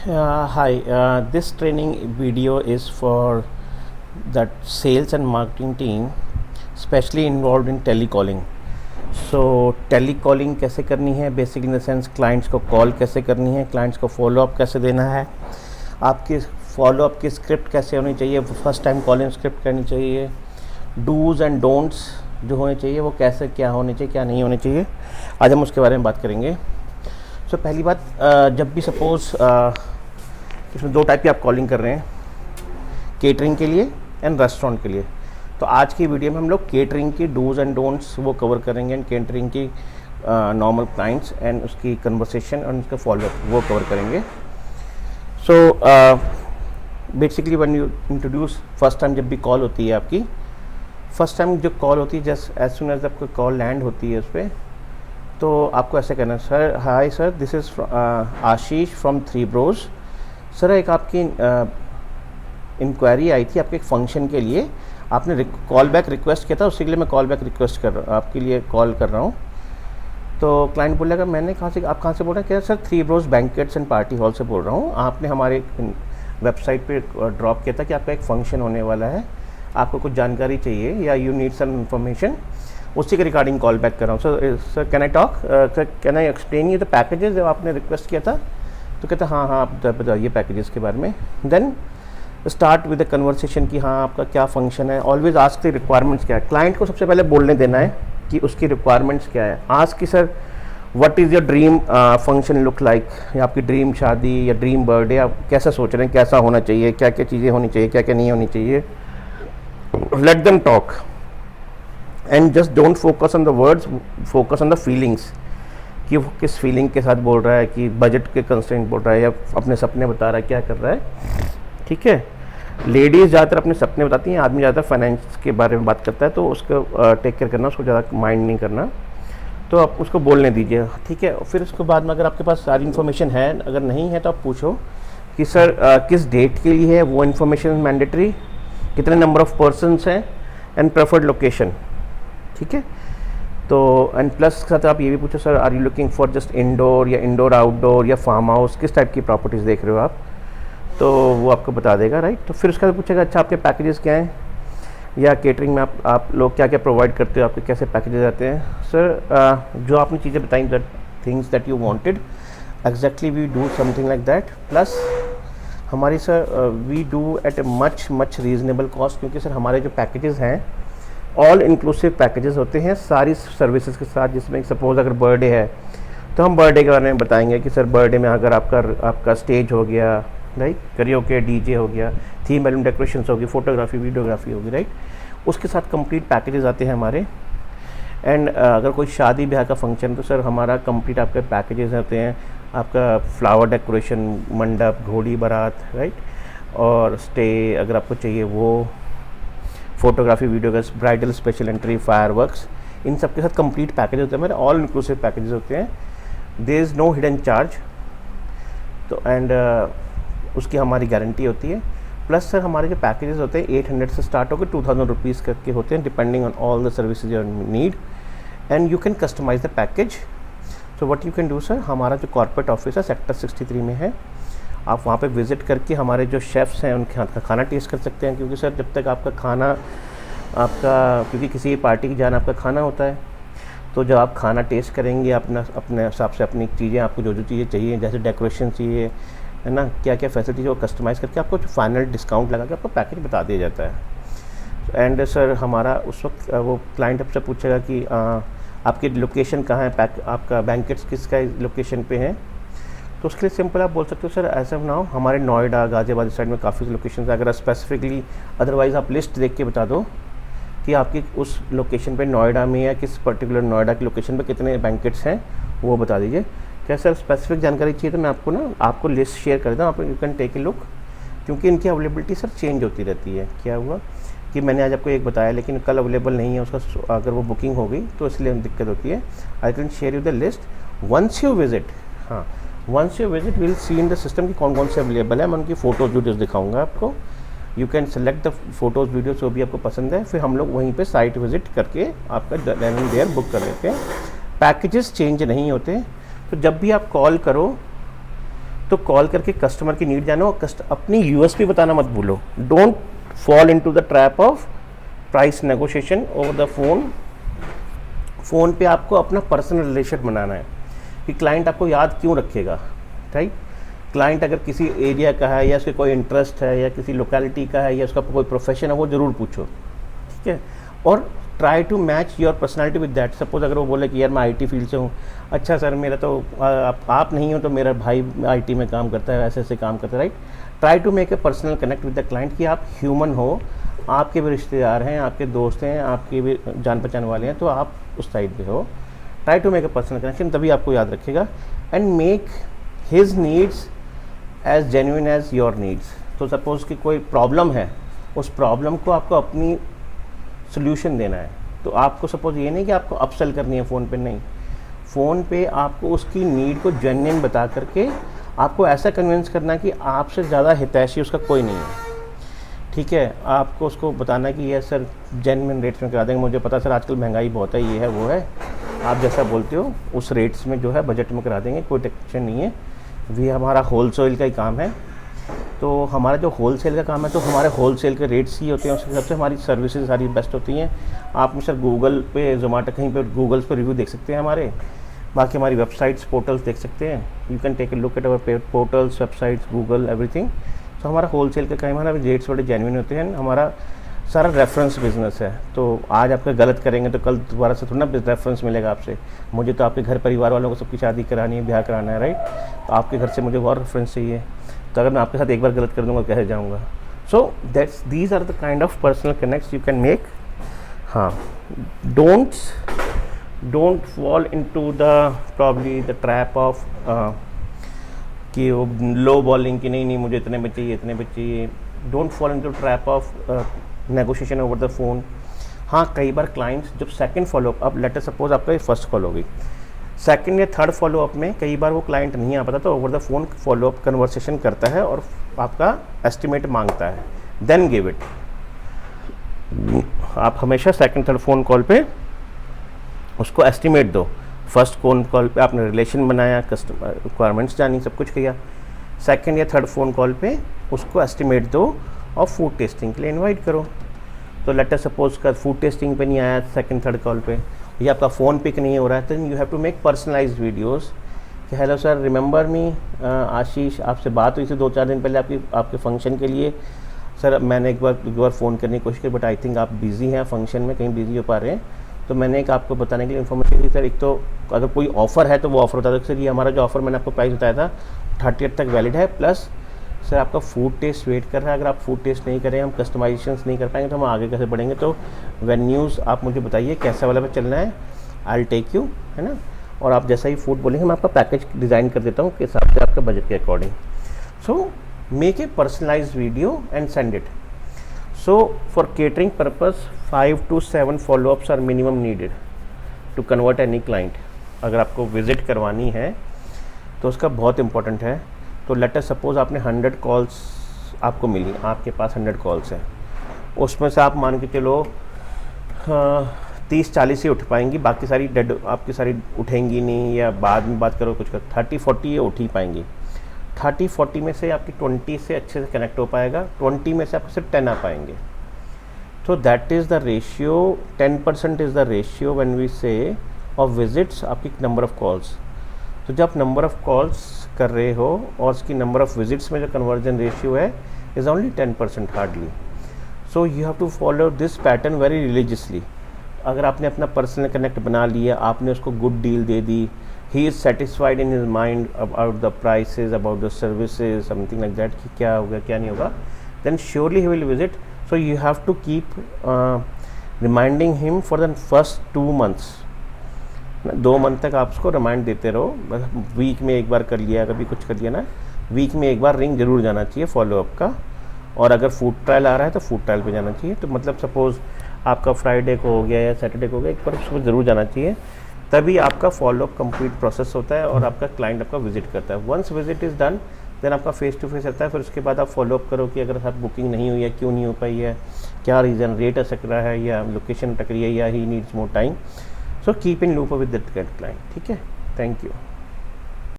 Hi, this training video is for the sales and marketing team, especially involved in telecalling. So telecalling कैसे करनी है, basic in the sense clients को call कैसे करनी है, clients को फॉलोअप कैसे देना है, आपकी फॉलोअप की स्क्रिप्ट कैसे होनी चाहिए, फर्स्ट टाइम कॉलिंग स्क्रिप्ट करनी चाहिए, डूज़ एंड डोंट्स जो होने चाहिए वो कैसे क्या होने चाहिए क्या नहीं होने चाहिए, आज हम उसके बारे में बात करेंगे। सो पहली बात, जब भी सपोज़ इसमें दो टाइप की आप कॉलिंग कर रहे हैं, केटरिंग के लिए एंड रेस्टोरेंट के लिए। तो आज की वीडियो में हम लोग केटरिंग की डूज़ एंड डोंट्स वो कवर करेंगे एंड केटरिंग की नॉर्मल क्लाइंट्स एंड उसकी कन्वर्सेशन और उसका फॉलोअप वो कवर करेंगे। So basically when you introduce first time, जब भी कॉल होती है आपकी, फर्स्ट टाइम जो कॉल होती है, जस्ट एज सुन एज आपको कॉल लैंड होती है उस पर, तो आपको ऐसे करना है, sir hi sir, this is Ashish from Three Bros. Sir एक आपकी इंक्वायरी आई थी आपके एक फंक्शन के लिए, आपने कॉल बैक रिक्वेस्ट किया था, उसके लिए मैं कॉल बैक रिक्वेस्ट कर आपके लिए कॉल कर रहा हूँ। तो क्लाइंट बोलेगा मैंने कहाँ से, आप कहाँ से बोल रहे हैं? क्या sir three bros banquets and party hall से बोल रहा हूँ, आपने हमारे वेबसाइट पे ड्रॉप किया था कि आपका एक फ़ंक्शन होने वाला है, आपको कुछ जानकारी चाहिए या यू नीड सम इन्फॉर्मेशन, उसी के रिगार्डिंग कॉल बैक कर रहा हूँ। Sir can I talk, sir can I explain you the packages जो आपने रिक्वेस्ट किया था? तो कहता हाँ हाँ, आप बताइए पैकेजेस के बारे में। Then start with the conversation कि हाँ आपका क्या फंक्शन है। ऑलवेज आस्क द रिक्वायरमेंट्स क्या है, क्लाइंट को सबसे पहले बोलने देना है कि उसकी रिक्वायरमेंट्स क्या है। आस्क कि sir what is your dream function look like, या आपकी ड्रीम शादी या ड्रीम बर्थडे आप कैसा सोच रहे हैं, कैसा होना चाहिए, क्या क्या चीज़ें होनी चाहिए, क्या क्या नहीं होनी चाहिए। Let them talk and just don't focus on the words, focus on the feelings, कि वो किस फीलिंग के साथ बोल रहा है, कि बजट के कंस्ट्रेंट बोल रहा है या अपने सपने बता रहा है, क्या कर रहा है। ठीक है, लेडीज़ ज़्यादातर अपने सपने बताती हैं, आदमी ज़्यादातर फाइनेंस के बारे में बात करता है, तो उसको टेक केयर करना, उसको ज़्यादा माइंड नहीं करना, तो आप उसको बोलने दीजिए। ठीक है, फिर उसके बाद में अगर आपके पास सारी इन्फॉर्मेशन है, अगर नहीं है तो आप पूछो कि सर किस डेट के लिए है, वो इन्फॉर्मेशन मैंडेटरी, कितने नंबर ऑफ पर्सनस हैं एंड प्रेफर्ड लोकेशन। ठीक है, तो एंड प्लस के साथ आप ये भी पूछो, sir are you looking for just indoor या इंडोर आउटडोर या फार्म हाउस, किस टाइप की प्रॉपर्टीज़ देख रहे हो आप, तो वो आपको बता देगा। राइट, तो फिर उसके बाद पूछेगा अच्छा आपके पैकेजेस क्या हैं, या केटरिंग में आप लोग क्या क्या प्रोवाइड करते हो, आपके कैसे पैकेजेस आते हैं। सर जो आपने चीज़ें बताई, that things that you wanted exactly we do something like that, plus हमारी sir we do at a much reasonable cost, क्योंकि सर हमारे जो पैकेजेस हैं ऑल इंक्लूसिव पैकेजेस होते हैं सारी सर्विसेज के साथ। जिसमें सपोज़ अगर बर्थडे है तो हम बर्थडे के बारे में बताएंगे कि सर बर्थडे में अगर आपका स्टेज हो गया, राइट, करियोके डीजे हो गया, थीम एल्बम डेकोरेशंस होगी, फोटोग्राफी वीडियोग्राफी होगी, राइट, उसके साथ कंप्लीट पैकेजेस आते हैं हमारे। एंड अगर कोई शादी ब्याह का फंक्शन, तो सर हमारा कंप्लीट आपके पैकेजेस आते हैं, आपका फ्लावर डेकोरेशन, मंडप, घोड़ी बारात, राइट, और स्टे अगर आपको चाहिए वो, photography videography, bridal special entry, fireworks, इन सब के साथ कंप्लीट पैकेज होते हैं हमारे, ऑल इंक्लूसिव पैकेजेस होते हैं, there is no hidden charge. तो एंड उसकी हमारी गारंटी होती है। प्लस सर हमारे जो पैकेजेस होते हैं 800 से स्टार्ट होकर 2000 रुपीज़ करके होते हैं, depending on all the services you need, and you can customise the package. So what you can do sir, हमारा जो कॉर्पोरेट ऑफिस है सेक्टर 63 में है, आप वहाँ पे विज़िट करके हमारे जो शेफ़्स हैं उनके हाथ का खाना टेस्ट कर सकते हैं। क्योंकि सर जब तक आपका खाना क्योंकि किसी पार्टी की जान आपका खाना होता है, तो जब आप खाना टेस्ट करेंगे अपने हिसाब से अपनी चीज़ें, आपको जो जो चीज़ें चाहिए, जैसे डेकोरेशन चाहिए, है ना, क्या क्या फैसिलिटीज, वो कस्टमाइज़ करके आपको जो फाइनल डिस्काउंट लगा के आपको पैकेज बता दिया जाता है। एंड सर हमारा उस वक्त वो क्लाइंट आपसे पूछेगा कि आपकी लोकेशन कहाँ है, आपका बैंकेट्स किसका लोकेशन पे है, तो उसके लिए सिंपल आप बोल सकते हो सर ऐसा ना हो, हमारे नोएडा गाज़ियाबाद साइड में काफ़ी लोकेशन है, अगर स्पेसिफिकली अदरवाइज़ आप लिस्ट देख के बता दो कि आपकी उस लोकेशन पे नोएडा में या किस पर्टिकुलर नोएडा की लोकेशन पे कितने बैंकेट्स हैं, वो बता दीजिए। क्या सर स्पेसिफिक जानकारी चाहिए तो मैं आपको लिस्ट शेयर कर देता हूँ, आप you can take a look, क्योंकि इनकी अवेलेबिलिटी सर चेंज होती रहती है। क्या हुआ कि मैंने आज आपको एक बताया लेकिन कल अवेलेबल नहीं है उसका, अगर वो बुकिंग हो गई तो इसलिए दिक्कत होती है। I can share you the list once you visit. हाँ, once you visit will see in the system कि कौन कौन से अवेलेबल है, मैं उनकी फ़ोटोज़ वीडियोज़ दिखाऊंगा आपको। You can select the photos videos जो भी आपको पसंद है, फिर हम लोग वहीं पे साइट विजिट करके आपका देन एंड देयर बुक कर देते हैं। पैकेजेस चेंज नहीं होते, तो जब भी आप कॉल करो तो तो कॉल करके कस्टमर की नीड जानो और अपनी यूएसपी बताना मत भूलो। Don't fall into the trap of price negotiation over the phone. Phone पे आपको अपना पर्सनल रिलेशन बनाना है कि क्लाइंट आपको याद क्यों रखेगा, राइट। क्लाइंट अगर किसी एरिया का है या उसके कोई इंटरेस्ट है या किसी लोकेलिटी का है या उसका कोई प्रोफेशन है, वो ज़रूर पूछो, ठीक है। और try to match your personality with that. Suppose अगर वो बोले कि यार मैं आईटी फील्ड से हूँ, अच्छा सर मेरा तो आप नहीं हो तो मेरा भाई आईटी में काम करता है, ऐसे ऐसे काम करता है, right. Try to make a personal connect with the client कि आप ह्यूमन हो, आपके भी रिश्तेदार हैं, आपके दोस्त हैं, आपके भी जान पहचान वाले हैं, तो आप उस साइड पे हो। Try to make a personal connection, तभी आपको याद रखेगा। And make his needs as genuine as your needs. तो सपोज़ कि कोई प्रॉब्लम है, उस प्रॉब्लम को आपको अपनी सोल्यूशन देना है। तो आपको सपोज ये नहीं कि आपको अपसेल करनी है फ़ोन पे, नहीं। फ़ोन पे आपको उसकी नीड को जेन्युइन बता करके आपको ऐसा कन्विंस करना है कि आपसे ज़्यादा हितैषी उसका कोई नहीं है, ठीक है। आपको उसको बताना है कि ये सर जेन्युइन रेट्स में करा देंगे, मुझे पता सर आजकल महंगाई बहुत है, ये है वो है, आप जैसा बोलते हो उस रेट्स में जो है बजट में करा देंगे, कोई टेंशन नहीं है। हमारा होलसेल का ही काम है, तो हमारा जो होलसेल का काम है तो हमारे होलसेल के रेट्स ही होते हैं, उसके हिसाब से हमारी सर्विसेज सारी बेस्ट होती हैं। आप सर गूगल पे, जोमेटो कहीं पे गूगल्स पे रिव्यू देख सकते हैं हमारे, बाकी हमारी वेबसाइट्स पोर्टल्स देख सकते हैं। You can take a look at our portals, websites, Google, everything. तो हमारा होलसेल का काम है, हमारे रेट्स बड़े जेन्युइन होते हैं, हमारा सारा रेफरेंस बिजनेस है। तो आज आप गलत करेंगे तो कल दोबारा से थोड़ा ना रेफरेंस मिलेगा आपसे। मुझे तो आपके घर परिवार वालों को सबकी शादी करानी है, ब्याह कराना है, राइट। तो आपके घर से मुझे और रेफरेंस चाहिए, तो अगर मैं आपके साथ एक बार गलत कर दूंगा कैसे जाऊंगा। So that's these are the kind of personal connects you can make. हाँ, don't fall into the probably the trap of कि वो लो बॉलिंग की नहीं मुझे इतने में चाहिए, इतने में चाहिए। Don't fall into trap of negotiation over the phone. हाँ, कई बार क्लाइंट्स जब सेकंड फॉलोअप, अब लेटर सपोज आपका फर्स्ट कॉल हो गई, सेकंड या थर्ड फॉलोअप में कई बार वो क्लाइंट नहीं आ पाता, तो over the phone follow up conversation करता है और आपका एस्टिमेट मांगता है, देन गिव इट। आप हमेशा सेकंड थर्ड फ़ोन कॉल पे उसको एस्टिमेट दो। फर्स्ट फ़ोन कॉल पे आपने रिलेशन बनाया, कस्टमर रिक्वायरमेंट्स जानी, सब कुछ किया। सेकंड या थर्ड फ़ोन कॉल पे उसको एस्टिमेट दो और फूड टेस्टिंग के लिए इनवाइट करो। तो लेटर सपोज का फूड टेस्टिंग पे नहीं आया सेकंड थर्ड कॉल पे, या आपका फ़ोन पिक नहीं हो रहा है, तो you have to make personalised videos कि hello sir, remember me, Ashish, आपसे बात हुई थी 2-4 दिन पहले आपके फंक्शन के लिए। सर मैंने एक बार फ़ोन करने की कोशिश की, बट आई थिंक आप बिज़ी हैं फंक्शन में, कहीं बिज़ी हो पा रहे हैं, तो मैंने एक आपको बताने के लिए इन्फॉर्मेशन दी सर। एक तो अगर कोई ऑफ़र है तो वो ऑफ़र बता दो सर, ये हमारा जो ऑफ़र मैंने आपको प्राइस बताया था 30th तक वैलिड है, प्लस सर आपका फूड टेस्ट वेट कर रहा है। अगर आप फूड टेस्ट नहीं करें, हम कस्टमाइजेशंस नहीं कर पाएंगे तो हम आगे कैसे बढ़ेंगे। तो वेन्यूज़ आप मुझे बताइए कैसा वाला पे चलना है, आई विल टेक यू, है ना। और आप जैसा ही फूड बोलेंगे मैं आपका पैकेज डिज़ाइन कर देता हूँ के हिसाब से आपका बजट के according. So make a personalised video and send it. So for catering purpose 5 to 7 followups are minimum needed to convert any client. अगर आपको विज़िट करवानी है तो उसका बहुत इंपॉर्टेंट है। तो लेट अस सपोज आपने 100 कॉल्स आपको मिली, आपके पास 100 कॉल्स हैं, उसमें से आप मान के चलो 30-40 ही उठ पाएंगी, बाकी सारी डेड आपकी सारी उठेंगी नहीं, या बाद में बात करो कुछ कर 30-40 ये उठ ही पाएंगी। 30-40 में से आपकी 20 से अच्छे से कनेक्ट हो पाएगा, 20 में से आपको सिर्फ 10 आ पाएंगे। तो that is the ratio, 10% is the ratio when we say of visits आपकी नंबर ऑफ कॉल्स। तो जब आप नंबर ऑफ कॉल्स कर रहे हो और उसकी नंबर ऑफ विजिट्स में जो कन्वर्जन रेशियो है is only 10% hardly. So you have to follow this pattern very religiously. अगर आपने अपना पर्सनल कनेक्ट बना लिया, आपने उसको गुड डील दे दी, he is satisfied in his mind about the prices, about the services, something like that कि क्या होगा क्या नहीं होगा, then surely he will visit. So you have to keep reminding him for the first 2 months। 2 month तक आप उसको remind देते रहो, बस वीक में एक बार कर लिया, कभी कुछ कर लिया ना, वीक में एक बार रिंग जरूर जाना चाहिए फॉलोअप का। और अगर फूड ट्रायल आ रहा है तो फूड ट्रायल पे जाना चाहिए। तो मतलब सपोज़ आपका फ्राइडे को हो गया या सैटरडे को हो गया, एक बार उसको ज़रूर जाना चाहिए, तभी आपका फॉलोअप कंप्लीट प्रोसेस होता है और आपका क्लाइंट आपका विजिट करता है। Once visit is done then आपका फेस टू फेस रहता है। फिर उसके बाद आप फॉलोअप करो कि अगर साथ बुकिंग नहीं हुई है, क्यों नहीं हो पाई है, क्या रीज़न, रेट अटक रहा है या लोकेशन अटक रही है या he needs more time. So keep in loop with that client. ठीक है, थैंक यू।